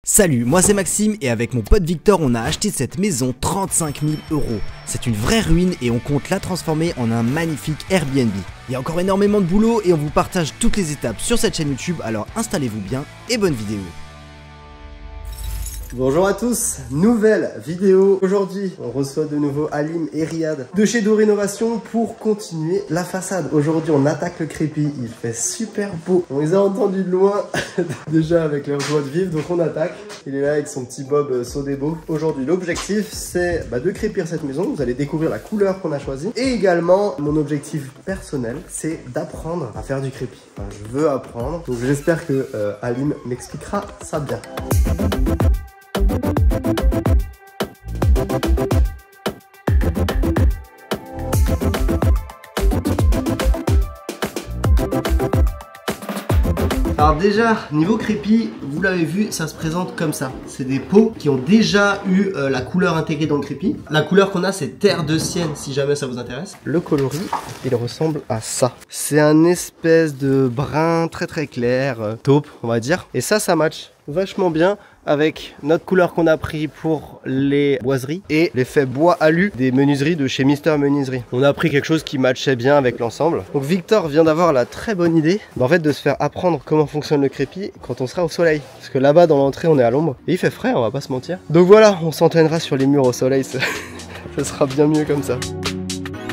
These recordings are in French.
Salut, moi c'est Maxime et avec mon pote Victor on a acheté cette maison 35 000 €. C'est une vraie ruine et on compte la transformer en un magnifique Airbnb. Il y a encore énormément de boulot et on vous partage toutes les étapes sur cette chaîne YouTube, alors installez-vous bien et bonne vidéo. Bonjour à tous, nouvelle vidéo. Aujourd'hui, on reçoit de nouveau Halim et Riyad de chez Do Rénovation pour continuer la façade. Aujourd'hui, on attaque le crépi. Il fait super beau. On les a entendus de loin déjà avec leur joie de vivre, donc on attaque. Il est là avec son petit bob Sodebo. Aujourd'hui, l'objectif, c'est de crépir cette maison. Vous allez découvrir la couleur qu'on a choisie. Et également, mon objectif personnel, c'est d'apprendre à faire du crépi. Enfin, je veux apprendre. Donc j'espère que Halim m'expliquera ça bien. Alors déjà, niveau crépi, vous l'avez vu, ça se présente comme ça. C'est des pots qui ont déjà eu la couleur intégrée dans le crépi. La couleur qu'on a, c'est terre de sienne, si jamais ça vous intéresse. Le coloris, il ressemble à ça. C'est un espèce de brun très clair, taupe, on va dire. Et ça match vachement bien avec notre couleur qu'on a pris pour les boiseries et l'effet bois alu des menuiseries de chez Mister Menuiserie. On a pris quelque chose qui matchait bien avec l'ensemble. Donc Victor vient d'avoir la très bonne idée en fait de se faire apprendre comment fonctionne le crépi quand on sera au soleil. Parce que là-bas dans l'entrée on est à l'ombre et il fait frais, on va pas se mentir. Donc voilà, on s'entraînera sur les murs au soleil, ça sera bien mieux comme ça.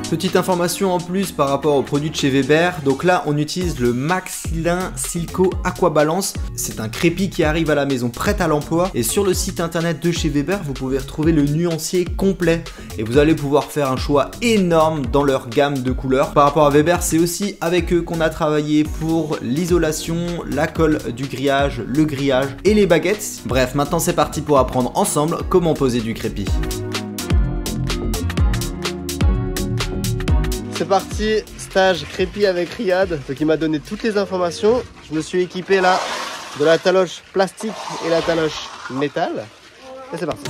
Petite information en plus par rapport aux produits de chez Weber, donc là on utilise le Maxilin Silco Aquabalance. C'est un crépi qui arrive à la maison prêt à l'emploi et sur le site internet de chez Weber vous pouvez retrouver le nuancier complet et vous allez pouvoir faire un choix énorme dans leur gamme de couleurs. Par rapport à Weber, c'est aussi avec eux qu'on a travaillé pour l'isolation, la colle du grillage, le grillage et les baguettes. Bref, maintenant c'est parti pour apprendre ensemble comment poser du crépi. C'est parti, stage crépi avec Riyad. Donc il m'a donné toutes les informations. Je me suis équipé là de la taloche plastique et la taloche métal. Et c'est parti.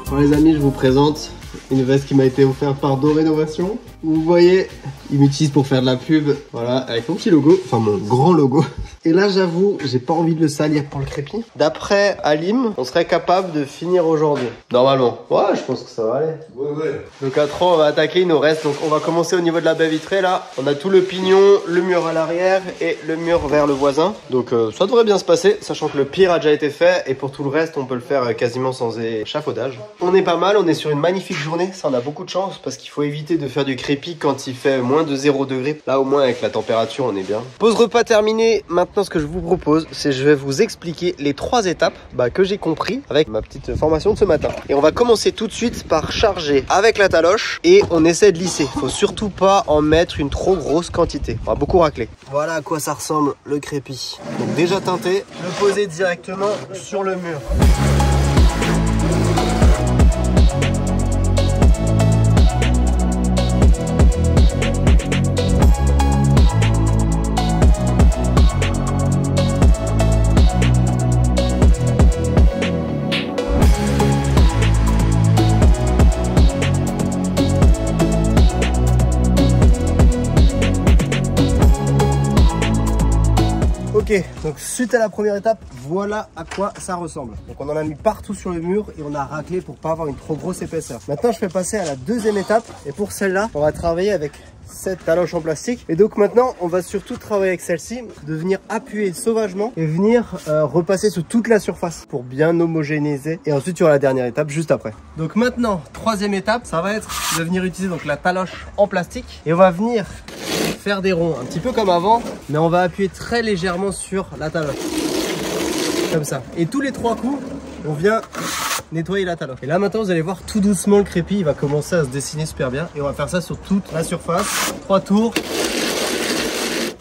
Bon les amis, je vous présente une veste qui m'a été offerte par Do Rénovation. Vous voyez, ils m'utilisent pour faire de la pub, voilà, avec mon petit logo, enfin mon grand logo. Et là j'avoue, j'ai pas envie de le salir pour le crépi. D'après Halim, on serait capable de finir aujourd'hui. Normalement. Ouais, je pense que ça va aller. Ouais. Donc à 3, on va attaquer, il nous reste. Donc on va commencer au niveau de la baie vitrée là. On a tout le pignon, le mur à l'arrière et le mur vers le voisin. Donc ça devrait bien se passer, sachant que le pire a déjà été fait. Et pour tout le reste, on peut le faire quasiment sans échafaudage. On est pas mal, on est sur une magnifique journée. Ça, on a beaucoup de chance parce qu'il faut éviter de faire du crépi quand il fait moins de 0 degré. Là au moins avec la température, on est bien. Pause repas terminée. Maintenant ce que je vous propose, c'est je vais vous expliquer les 3 étapes que j'ai compris avec ma petite formation de ce matin. Et on va commencer tout de suite par charger avec la taloche et on essaie de lisser. Faut surtout pas en mettre une trop grosse quantité. On va beaucoup racler. Voilà à quoi ça ressemble le crépi. Donc déjà teinté, le poser directement sur le mur. Ok, donc suite à la première étape, voilà à quoi ça ressemble. Donc on en a mis partout sur le mur et on a raclé pour pas avoir une trop grosse épaisseur. Maintenant je vais passer à la deuxième étape et pour celle-là, on va travailler avec cette taloche en plastique. Et donc maintenant, on va surtout travailler avec celle-ci, de venir appuyer sauvagement et venir repasser sur toute la surface pour bien homogénéiser. Et ensuite, sur la dernière étape, juste après. Donc maintenant, troisième étape, ça va être de venir utiliser donc la taloche en plastique et on va venir faire des ronds, un petit peu comme avant, mais on va appuyer très légèrement sur la taloche. Comme ça. Et tous les 3 coups, on vient nettoyer la taloche. Et là maintenant vous allez voir tout doucement le crépi il va commencer à se dessiner super bien. Et on va faire ça sur toute la surface. 3 tours.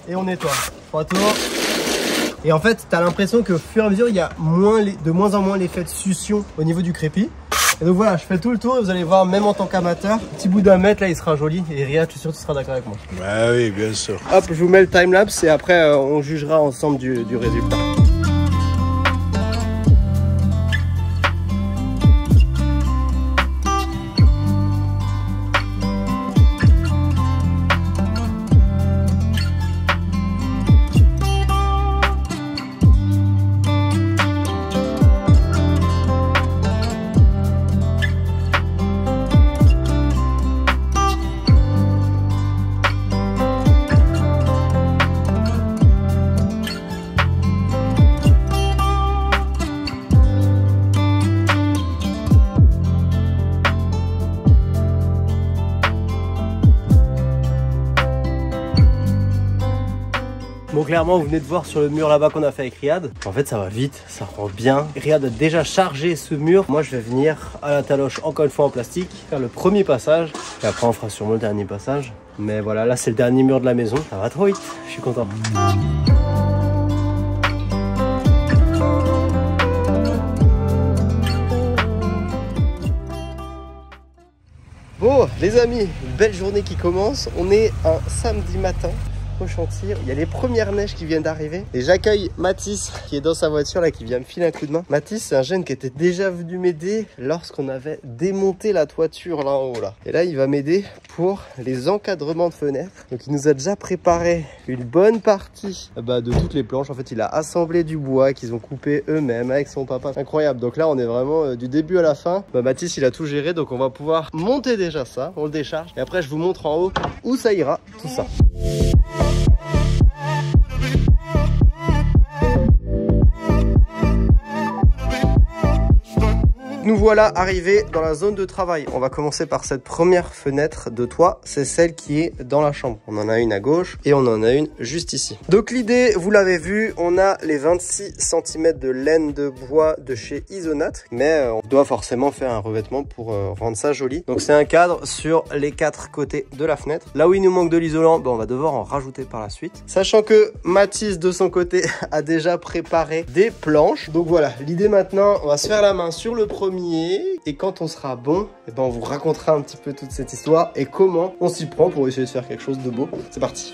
Et on nettoie. 3 tours. Et en fait tu as l'impression qu'au fur et à mesure il y a de moins en moins l'effet de succion au niveau du crépi. Et donc voilà, je fais tout le tour et vous allez voir, même en tant qu'amateur, petit bout d'un mètre là, il sera joli. Et Riyad, je suis sûr que tu seras d'accord avec moi. Bah oui, bien sûr. Hop, je vous mets le timelapse et après on jugera ensemble du résultat. Bon, clairement, vous venez de voir sur le mur là-bas qu'on a fait avec Riyad. En fait, ça va vite, ça rend bien. Riyad a déjà chargé ce mur. Moi, je vais venir à la taloche, encore une fois en plastique, faire le premier passage. Et après, on fera sûrement le dernier passage. Mais voilà, là, c'est le dernier mur de la maison. Ça va trop vite, je suis content. Bon, les amis, une belle journée qui commence. On est un samedi matin. Au chantier, il y a les premières neiges qui viennent d'arriver et j'accueille Mathis qui est dans sa voiture là, qui vient me filer un coup de main. Mathis, c'est un jeune qui était déjà venu m'aider lorsqu'on avait démonté la toiture là en haut là. Et là, il va m'aider pour les encadrements de fenêtres. Donc il nous a déjà préparé une bonne partie de toutes les planches. En fait, il a assemblé du bois qu'ils ont coupé eux-mêmes avec son papa. Incroyable. Donc là, on est vraiment du début à la fin. Mathis, il a tout géré, donc on va pouvoir monter déjà ça. On le décharge et après, je vous montre en haut où ça ira, tout ça. Nous voilà arrivés dans la zone de travail. On va commencer par cette première fenêtre de toit. C'est celle qui est dans la chambre. On en a une à gauche et on en a une juste ici. Donc l'idée, vous l'avez vu, on a les 26 cm de laine de bois de chez Isonat. Mais on doit forcément faire un revêtement pour rendre ça joli. Donc c'est un cadre sur les 4 côtés de la fenêtre. Là où il nous manque de l'isolant, on va devoir en rajouter par la suite. Sachant que Mathis de son côté a déjà préparé des planches. Donc voilà, l'idée maintenant, on va se faire la main sur le premier. Et quand on sera bon, on vous racontera un petit peu toute cette histoire et comment on s'y prend pour essayer de faire quelque chose de beau. C'est parti.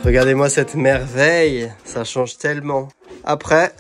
Regardez-moi cette merveille, ça change tellement. Après,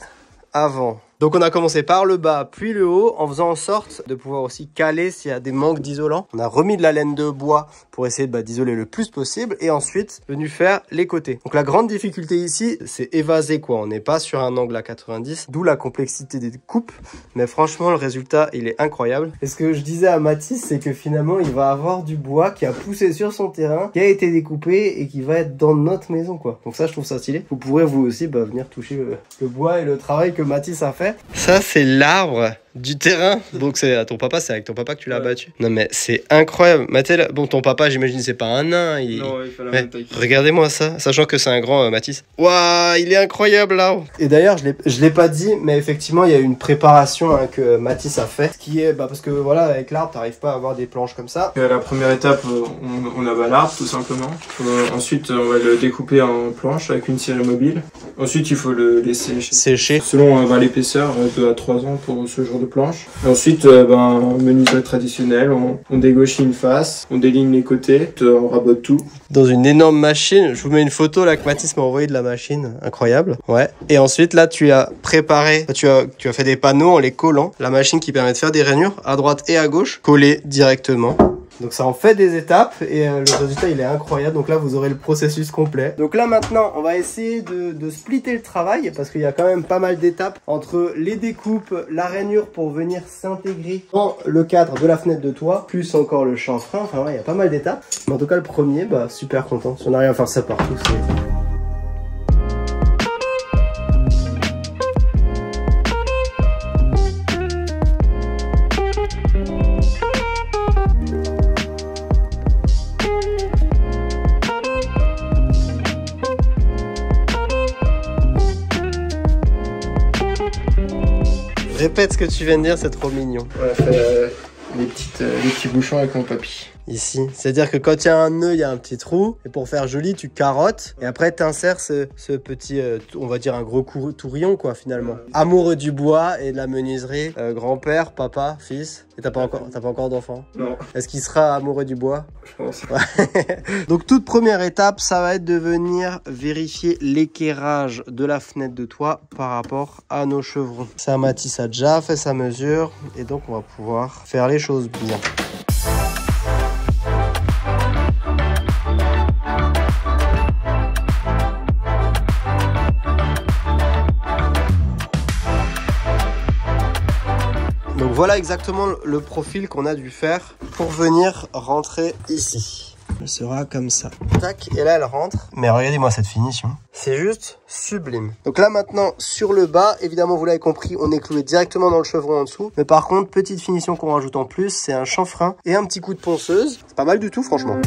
avant. Donc on a commencé par le bas puis le haut en faisant en sorte de pouvoir aussi caler s'il y a des manques d'isolant. On a remis de la laine de bois pour essayer d'isoler le plus possible et ensuite venu faire les côtés. Donc la grande difficulté ici, c'est évaser quoi. On n'est pas sur un angle à 90, d'où la complexité des coupes. Mais franchement, le résultat, il est incroyable. Et ce que je disais à Mathis, c'est que finalement, il va avoir du bois qui a poussé sur son terrain, qui a été découpé et qui va être dans notre maison quoi. Donc ça, je trouve ça stylé. Vous pourrez vous aussi venir toucher le bois et le travail que Mathis a fait. Ça, c'est l'arbre du terrain. Donc c'est à ton papa, c'est avec ton papa que tu l'as battu. Non mais c'est incroyable. Mathilde, bon ton papa j'imagine c'est pas un nain. Non, il fait la même taille. Regardez-moi ça, sachant que c'est un grand Mathis. Waouh, il est incroyable là. Et d'ailleurs je l'ai pas dit, mais effectivement il y a une préparation que Mathis a fait, qui est parce que voilà avec l'arbre t'arrives pas à avoir des planches comme ça. La première étape, on abat l'arbre tout simplement. Ensuite on va le découper en planches avec une scierie mobile. Ensuite il faut le laisser sécher. Selon les épaisseurs, 2 à 3 ans pour ce genre de planche. Et ensuite, menuiserie traditionnelle, on dégauche une face, on déligne les côtés, on rabote tout. Dans une énorme machine, je vous mets une photo là que Mathis m'a envoyé de la machine, incroyable. Ouais. Et ensuite là, tu as préparé, tu as fait des panneaux en les collant. La machine qui permet de faire des rainures à droite et à gauche, collées directement. Donc ça en fait des étapes et le résultat il est incroyable. Donc là vous aurez le processus complet. Donc là maintenant on va essayer de splitter le travail parce qu'il y a quand même pas mal d'étapes entre les découpes, la rainure pour venir s'intégrer dans le cadre de la fenêtre de toit, plus encore le chanfrein. Enfin ouais, il y a pas mal d'étapes. Mais en tout cas le premier, bah super content. Si on arrive à faire ça partout, c'est... Répète ce que tu viens de dire, c'est trop mignon. On a fait les petits bouchons avec mon papy. Ici, c'est-à-dire que quand il y a un nœud, il y a un petit trou. Et pour faire joli, tu carottes. Et après, tu insères ce petit, on va dire un gros tourillon, quoi, finalement. Amoureux du bois et de la menuiserie. Grand-père, papa, fils. Et t'as pas encore d'enfant? Non. Est-ce qu'il sera amoureux du bois? Je pense. Ouais. Donc, toute première étape, ça va être de venir vérifier l'équerrage de la fenêtre de toit par rapport à nos chevrons. Ça, Mathis a déjà fait sa mesure. Et donc, on va pouvoir faire les choses bien. Donc voilà exactement le profil qu'on a dû faire pour venir rentrer ici. Elle sera comme ça. Tac, et là elle rentre. Mais regardez-moi cette finition. C'est juste sublime. Donc là maintenant, sur le bas, évidemment vous l'avez compris, on est cloué directement dans le chevron en dessous. Mais par contre, petite finition qu'on rajoute en plus, c'est un chanfrein et un petit coup de ponceuse. C'est pas mal du tout franchement.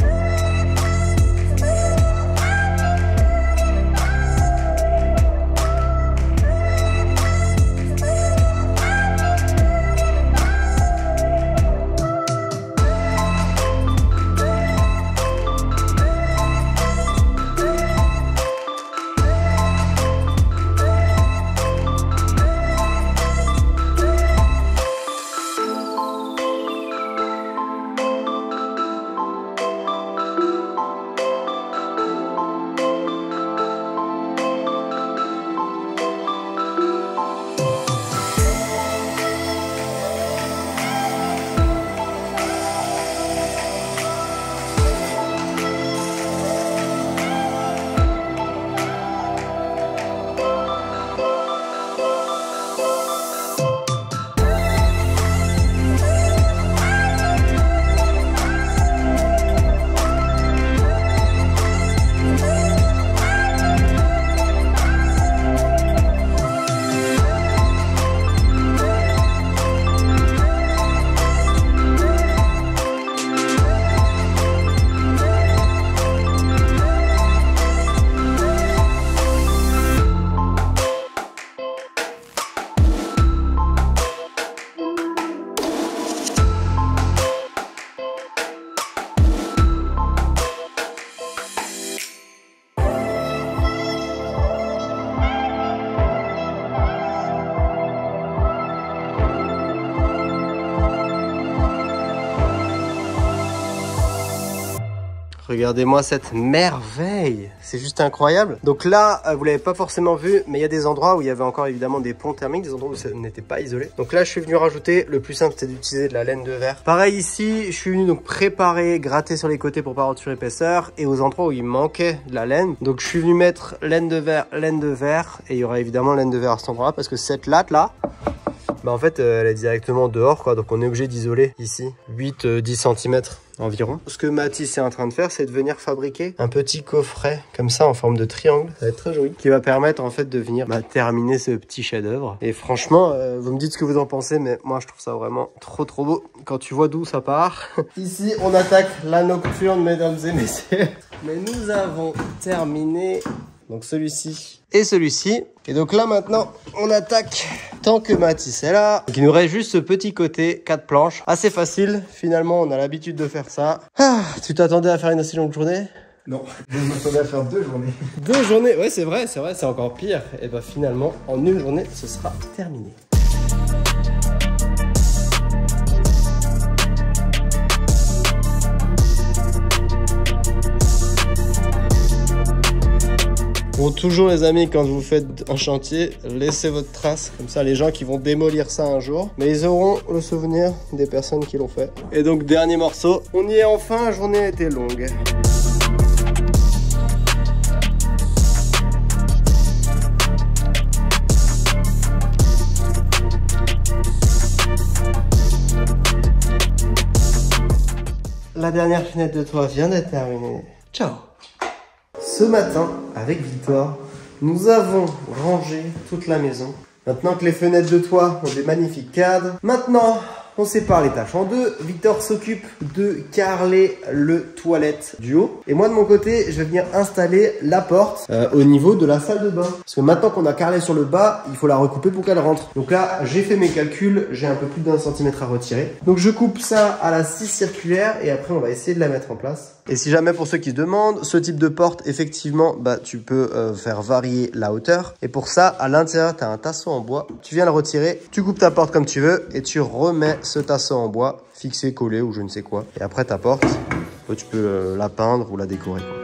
Regardez-moi cette merveille, c'est juste incroyable. Donc là, vous l'avez pas forcément vu, mais il y a des endroits où il y avait encore évidemment des ponts thermiques, des endroits où ça n'était pas isolé. Donc là, je suis venu rajouter, le plus simple, c'était d'utiliser de la laine de verre. Pareil ici, je suis venu donc préparer, gratter sur les côtés pour pas avoir de surépaisseur, et aux endroits où il manquait de la laine. Donc je suis venu mettre laine de verre, et il y aura évidemment laine de verre à cet endroit-là, parce que cette latte là, bah en fait, elle est directement dehors, quoi. Donc on est obligé d'isoler ici 8-10 cm environ. Ce que Mathis est en train de faire, c'est de venir fabriquer un petit coffret comme ça en forme de triangle. Ça va être très joli, qui va permettre en fait de venir terminer ce petit chef-d'œuvre. Et franchement, vous me dites ce que vous en pensez, mais moi je trouve ça vraiment trop beau quand tu vois d'où ça part. Ici, on attaque la nocturne, mesdames et messieurs. Mais nous avons terminé donc celui-ci et celui-ci. Et donc là maintenant, on attaque tant que Mathis est là. Donc il nous reste juste ce petit côté 4 planches. Assez facile, finalement on a l'habitude de faire ça. Ah, tu t'attendais à faire une aussi longue journée? Non, je m'attendais à faire 2 journées. 2 journées? Ouais, c'est vrai, c'est encore pire. Et bah finalement, en une journée, ce sera terminé. Bon, toujours les amis, quand vous faites un chantier, laissez votre trace. Comme ça, les gens qui vont démolir ça un jour, mais ils auront le souvenir des personnes qui l'ont fait. Et donc, dernier morceau. On y est enfin, la journée a été longue. La dernière fenêtre de toit vient d'être terminée. Ciao! Ce matin, avec Victor, nous avons rangé toute la maison. Maintenant que les fenêtres de toit ont des magnifiques cadres, maintenant on sépare les tâches en deux. Victor s'occupe de carreler le toilette du haut. Et moi de mon côté, je vais venir installer la porte au niveau de la salle de bain. Parce que maintenant qu'on a carrelé sur le bas, il faut la recouper pour qu'elle rentre. Donc là, j'ai fait mes calculs, j'ai un peu plus d'1 centimètre à retirer. Donc je coupe ça à la scie circulaire et après on va essayer de la mettre en place. Et si jamais pour ceux qui se demandent, ce type de porte, effectivement, tu peux faire varier la hauteur. Et pour ça, à l'intérieur, tu as un tasseau en bois. Tu viens le retirer, tu coupes ta porte comme tu veux et tu remets ce tasseau en bois, fixé, collé ou je ne sais quoi. Et après ta porte, tu peux la peindre ou la décorer, quoi.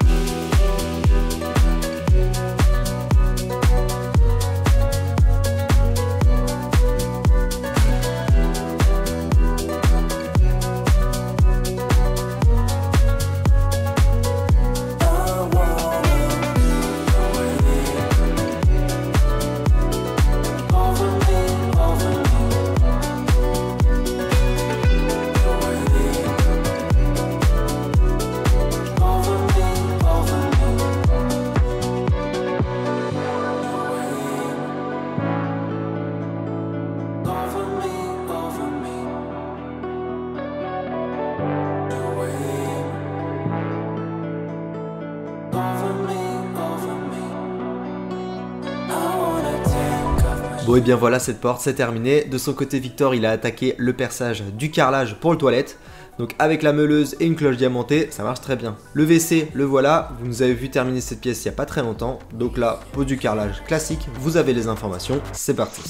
Bon et bien voilà, cette porte c'est terminé. De son côté, Victor il a attaqué le perçage du carrelage pour le toilette. Donc avec la meuleuse et une cloche diamantée, ça marche très bien. Le WC, le voilà, vous nous avez vu terminer cette pièce il n'y a pas très longtemps. Donc là, pose du carrelage classique, vous avez les informations, c'est parti.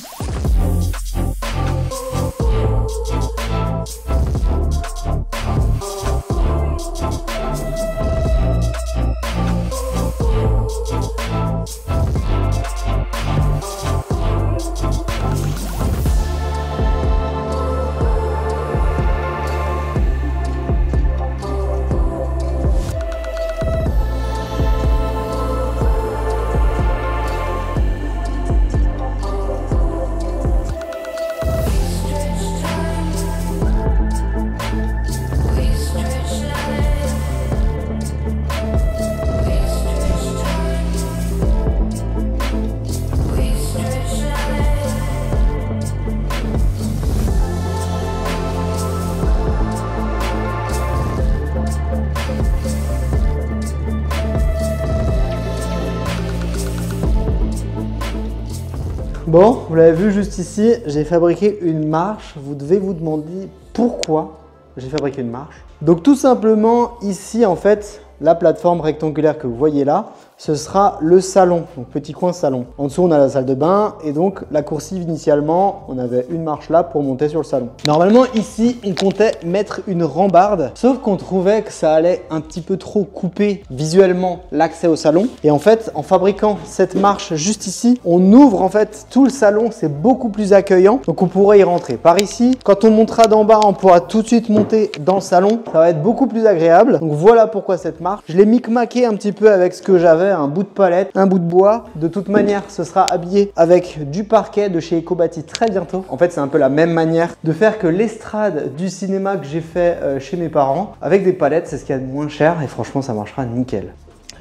Bon, vous l'avez vu juste ici, j'ai fabriqué une marche. Vous devez vous demander pourquoi j'ai fabriqué une marche. Donc tout simplement, ici en fait, la plateforme rectangulaire que vous voyez là, ce sera le salon, donc petit coin salon. En dessous, on a la salle de bain et donc la coursive initialement, on avait une marche là pour monter sur le salon. Normalement, ici, on comptait mettre une rambarde, sauf qu'on trouvait que ça allait un petit peu trop couper visuellement l'accès au salon. Et en fait, en fabriquant cette marche juste ici, on ouvre en fait tout le salon, c'est beaucoup plus accueillant, donc on pourrait y rentrer par ici. Quand on montera d'en bas, on pourra tout de suite monter dans le salon, ça va être beaucoup plus agréable. Donc voilà pourquoi cette marche. Je l'ai micmaqué un petit peu avec ce que j'avais, un bout de palette, un bout de bois. De toute manière, ce sera habillé avec du parquet de chez Ecobati très bientôt. En fait, c'est un peu la même manière de faire que l'estrade du cinéma que j'ai fait chez mes parents. Avec des palettes, c'est ce qu'il y a de moins cher et franchement, ça marchera nickel.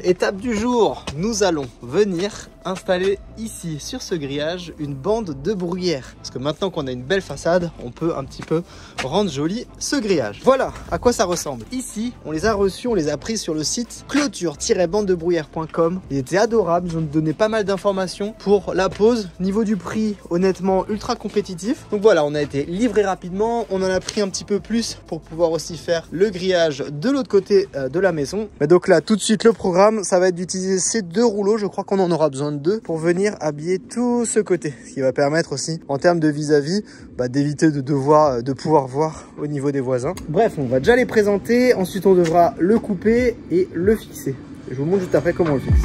Étape du jour, nous allons venir installer ici sur ce grillage une bande de bruyère. Parce que maintenant qu'on a une belle façade, on peut un petit peu rendre joli ce grillage. Voilà à quoi ça ressemble. Ici, on les a reçus, on les a pris sur le site clôture-bandedebrouillère.com. Il était adorable, ils ont donné pas mal d'informations pour la pose. Niveau du prix, honnêtement, ultra compétitif. Donc voilà, on a été livré rapidement, on en a pris un petit peu plus pour pouvoir aussi faire le grillage de l'autre côté de la maison. Mais donc là, tout de suite, le programme, ça va être d'utiliser ces deux rouleaux. Je crois qu'on en aura besoin de deux pour venir habiller tout ce côté, ce qui va permettre aussi en termes de vis-à-vis d'éviter de pouvoir voir au niveau des voisins. Bref, on va déjà les présenter, ensuite on devra le couper et le fixer. Je vous montre juste après comment on le fixe.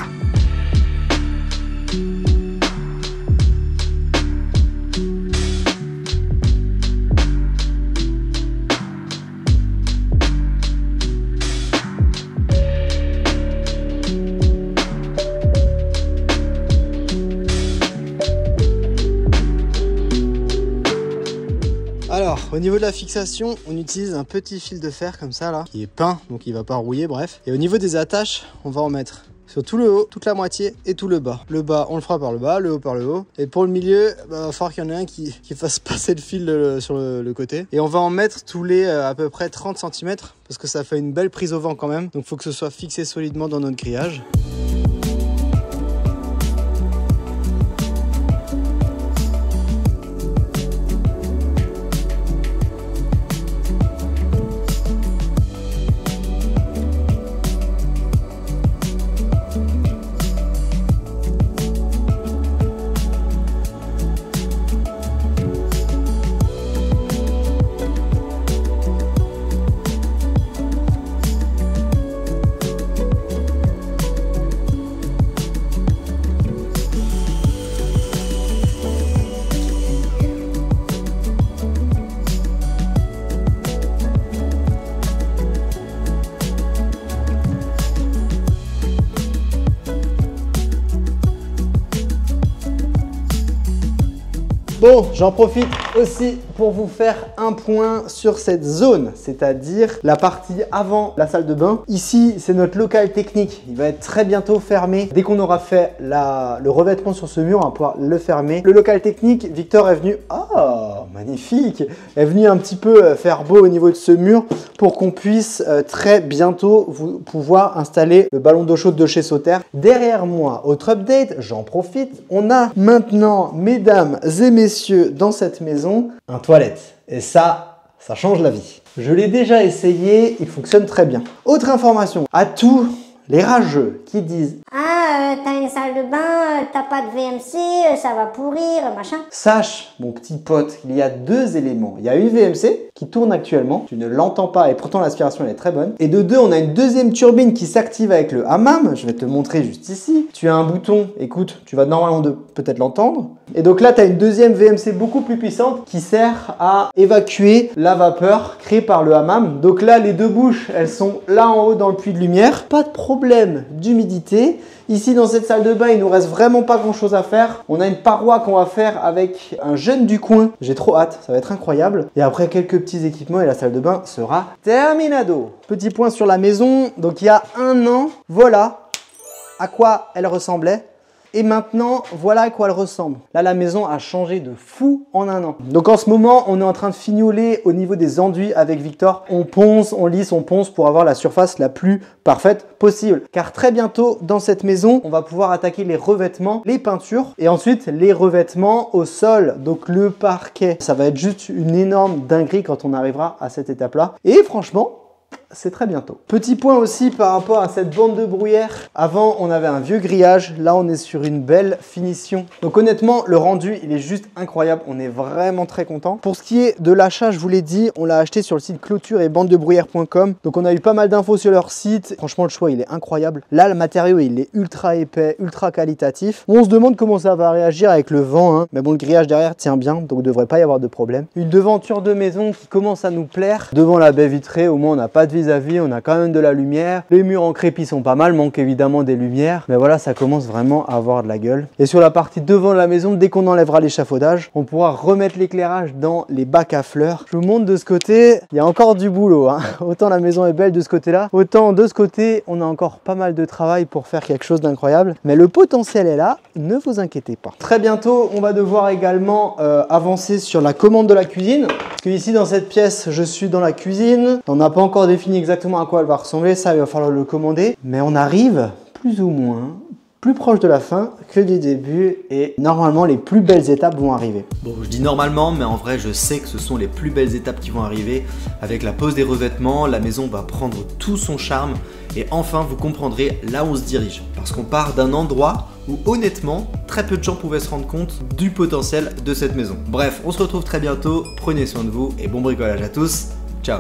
Alors, au niveau de la fixation, on utilise un petit fil de fer comme ça là, qui est peint, donc il va pas rouiller, bref. Et au niveau des attaches, on va en mettre sur tout le haut, toute la moitié et tout le bas. Le bas, on le fera par le bas, le haut par le haut. Et pour le milieu, il va falloir qu'il y en ait un qui fasse passer le fil sur le côté. Et on va en mettre tous les à peu près 30 cm, parce que ça fait une belle prise au vent quand même. Donc il faut que ce soit fixé solidement dans notre grillage. Bon, j'en profite aussi pour vous faire un point sur cette zone, c'est-à-dire la partie avant la salle de bain. Ici, c'est notre local technique. Il va être très bientôt fermé. Dès qu'on aura fait le revêtement sur ce mur, on va pouvoir le fermer. Le local technique, Victor est venu... Ah, magnifique! Est venu un petit peu faire beau au niveau de ce mur pour qu'on puisse très bientôt pouvoir installer le ballon d'eau chaude de chez Sauter. Derrière moi, autre update, j'en profite. On a maintenant, mesdames et messieurs, dans cette maison, un toilette. Et ça change la vie. Je l'ai déjà essayé, il fonctionne très bien. Autre information, à tous les rageux qui disent « Ah, t'as une salle de bain, t'as pas de VMC, ça va pourrir, machin. » Sache, mon petit pote, qu'il y a deux éléments. Il y a une VMC qui tourne actuellement, tu ne l'entends pas et pourtant l'aspiration elle est très bonne. Et de deux, on a une deuxième turbine qui s'active avec le hammam. Je vais te montrer juste ici. Tu as un bouton, écoute, tu vas normalement peut-être l'entendre. Et donc là, tu as une deuxième VMC beaucoup plus puissante qui sert à évacuer la vapeur créée par le hammam. Donc là, les deux bouches, elles sont là en haut dans le puits de lumière. Pas de problème d'humidité. Ici, dans cette salle de bain, il nous reste vraiment pas grand chose à faire. On a une paroi qu'on va faire avec un jeune du coin. J'ai trop hâte, ça va être incroyable. Et après, quelques petits équipements et la salle de bain sera terminado. Petit point sur la maison. Donc, il y a un an, voilà à quoi elle ressemblait. Et maintenant, voilà à quoi elle ressemble. Là, la maison a changé de fou en un an. Donc en ce moment, on est en train de fignoler au niveau des enduits avec Victor. On ponce, on lisse, on ponce pour avoir la surface la plus parfaite possible. Car très bientôt, dans cette maison, on va pouvoir attaquer les revêtements, les peintures et ensuite les revêtements au sol. Donc le parquet, ça va être juste une énorme dinguerie quand on arrivera à cette étape-là. Et franchement, c'est très bientôt. Petit point aussi par rapport à cette bande de bruyère. Avant, on avait un vieux grillage. Là, on est sur une belle finition. Donc honnêtement, le rendu, il est juste incroyable. On est vraiment très content. Pour ce qui est de l'achat, je vous l'ai dit, on l'a acheté sur le site clôture et bandedebruyère.com. Donc on a eu pas mal d'infos sur leur site. Franchement, le choix, il est incroyable. Là, le matériau, il est ultra épais, ultra qualitatif. On se demande comment ça va réagir avec le vent, hein. Mais bon, le grillage derrière tient bien, donc il ne devrait pas y avoir de problème. Une devanture de maison qui commence à nous plaire. Devant la baie vitrée, au moins, on n'a pas de vis-à-vis, on a quand même de la lumière. Les murs en crépi sont pas mal, manque évidemment des lumières, mais voilà, ça commence vraiment à avoir de la gueule. Et sur la partie devant de la maison, dès qu'on enlèvera l'échafaudage, on pourra remettre l'éclairage dans les bacs à fleurs. Je vous montre de ce côté, il y a encore du boulot, hein. Autant la maison est belle de ce côté-là, autant de ce côté, on a encore pas mal de travail pour faire quelque chose d'incroyable, mais le potentiel est là, ne vous inquiétez pas. Très bientôt, on va devoir également avancer sur la commande de la cuisine, parce que ici dans cette pièce, je suis dans la cuisine, on n'a pas encore défini exactement à quoi elle va ressembler, ça il va falloir le commander, mais on arrive plus ou moins plus proche de la fin que du début et normalement les plus belles étapes vont arriver. Bon, je dis normalement, mais en vrai je sais que ce sont les plus belles étapes qui vont arriver. Avec la pose des revêtements, la maison va prendre tout son charme et enfin vous comprendrez là où on se dirige. Parce qu'on part d'un endroit où honnêtement très peu de gens pouvaient se rendre compte du potentiel de cette maison. Bref, on se retrouve très bientôt, prenez soin de vous et bon bricolage à tous, ciao.